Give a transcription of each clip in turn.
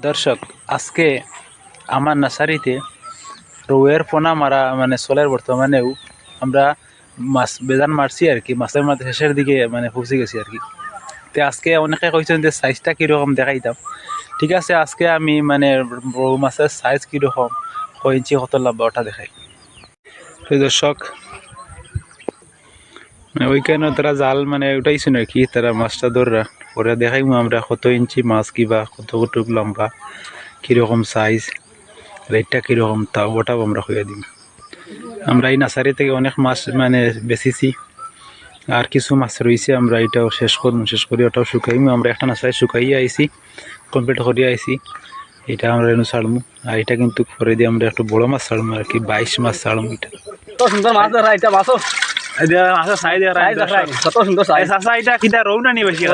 দর্শক, আজকে আমার নার্সারিতে রৌয়ের পোনা মারা মানে চলের বর্তমানেও আমরা মাছ বেজান মারছি আর কি। মাছের মধ্যে শেষের দিকে মানে পৌঁছে গেছি আর কি। তো আজকে অনেকে কইছেন যে সাইজটা কীরকম দেখাইতাম। ঠিক আছে, আজকে আমি মানে রৌ মাছের সাইজ কীরকম, কয় ইঞ্চি কত লাভ ওটা দেখাই। তো দর্শক, ওইখানে তারা জাল মানে উঠাইছেন আর কি, তারা মাছটা ধরা পরে দেখাইমু আমরা কত ইঞ্চি মাছ, কিবা কত কটুক লম্বা, কীরকম সাইজ, রেটটা কীরকম, তা ওটাও আমরা হইয়া দিই। আমরা এই নার্সারি থেকে অনেক মাছ মানে বেচিছি, আর কিছু মাছ রয়েছে, আমরা এটাও শেষ করবো। শেষ করি ওটাও শুকাইমু। আমরা একটা নার্সারি শুকাইয়ে আইছি, কমপ্লিট করিয়ে আইছি। এটা আমরা এনে ছাড়মু, আর এটা কিন্তু পরে দিয়ে আমরা একটু বড় মাছ ছাড়মু আর কি, 22 মাছ ছাড়মু। এটা সুন্দর মাছ ধরা, এটা মাছও মাছের সাইজ কত সুন্দর সাইজ। চাচা এটা কিটা রৌ না নি বেশি?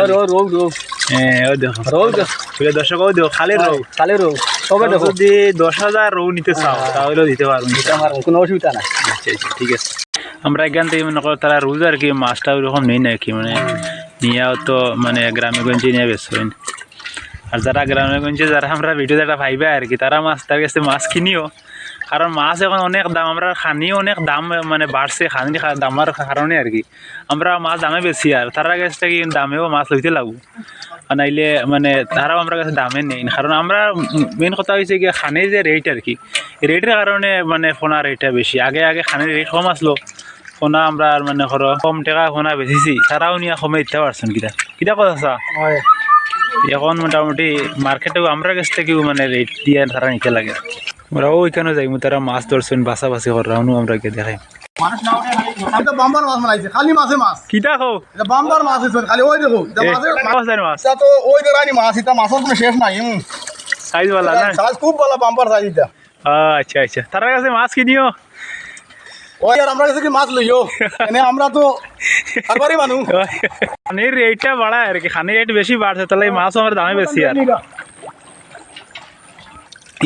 দর্শক দেখো, খালি রৌ, খালি রৌ সবে দেখো। যদি 10,000 রৌ নিতে চাও তাহলেও দিতে পারবো, কোনো অসুবিধা নাই। আচ্ছা আচ্ছা, ঠিক আছে। আমরা এখান থেকে মনে করো তারা রোজ আর কি মাছটা ওইরকম নেই না আর কি, মানে নিয়েও তো মানে গ্রামে গঞ্জে নিয়ে ব্যস্ত হয়। আর যারা গ্রামে গঞ্জে যারা আমরা ভিডিও যেটা ভাইবে আর কি, তারা মাছ তার কাছে মাছ কিনিও, কারণ মাছ এখন অনেক দাম, আমরা খানিও অনেক দাম মানে বাড়ছে, খানি দামের কারণে আর কি আমরা মাছ দামে বেশি, আর তারা কাছ থেকে দামেও মাছ লইতে লাগবো, নাইলে মানে তারাও আমরা কাছে দামে নেই। কারণ আমরা মেন কথা হয়েছে কি, খানির যে রেট আর কি, রেটের কারণে মানে ফোনা রেটটা বেশি। আগে খানির রেট কম আসলো, ফোনা আমরা মানে ধরো কম টাকা ফোনা বেশিছি, তারাও নিয়ে কমে দিতে পারছেন। কিটা কথা এখন মোটামুটি মার্কেটেও আমরা কাছ থেকেও মানে রেট দিয়ে তারা নিতে লাগে। আমরা ওইখানে যাই, তারা মাছ ধরছেন, বাছাবাছি করানো আমরা গিয়ে দেখাই। বাম্বার মাছ বানাইছে, খালি মাছে মাছ। কিটা খাও বাম্বার মাছ খালি, ওই দেখো মাছ তো ওই দেখানি মাছ, এটা মাছের কোনো শেষ নাই। সাইজ বালা না, সাইজ খুব ভালো, বাম্বার সাইজ এটা। আচ্ছা আচ্ছা, তার কাছে মাছ কিনিও, ওই আর আমরা কাছে কি মাছ লইও, মানে আমরা তো খাবারই মানুষ। খানির রেটটা বাড়ায় আর কি, খানির রেট বেশি বাড়ছে, তাহলে এই মাছও আমার দামে বেশি। আর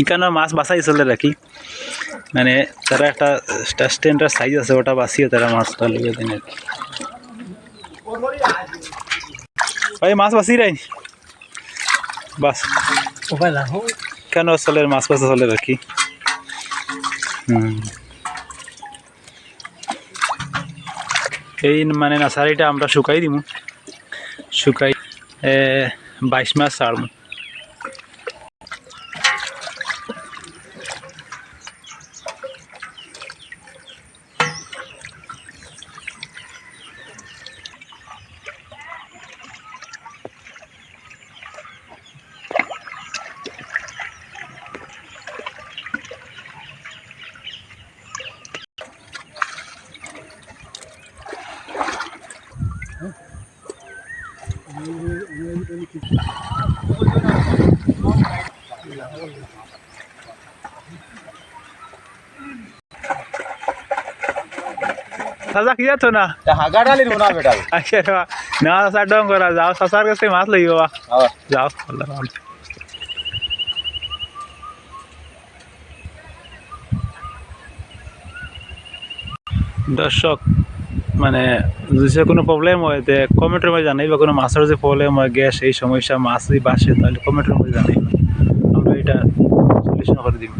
এখানে মাছ বাছাই চলে রাখি, মানে তারা একটা স্ট্যান্ডার্ড সাইজ আছে, ওটা বাঁচিয়ে তারা মাছটা লেগে দেন আর কি। ভাই মাছ বাঁচি রাই বাস কেন চলে, মাছ বাছা চলে রাখি। এই মানে নার্সারিটা আমরা শুকাই দিব, শুকাই 22 মাস ছাড়ব। চাচা কি যাচ্ছ না? আচ্ছা না চাচা, ডং করা যাও, চাচার কাছে মাছ লইব যাও। দর্শক, মানে যদি কোনো প্রবলেম হয় তো কমেন্টের মধ্যে জানাই, বা কোনো মাছের যে প্রবলেম হয়, গ্যাস এই সমস্যা, মাছ যদি বাসে, তাহলে কমেন্টের মধ্যে জানাই, আমরা এটা সলিউশন করে দিব।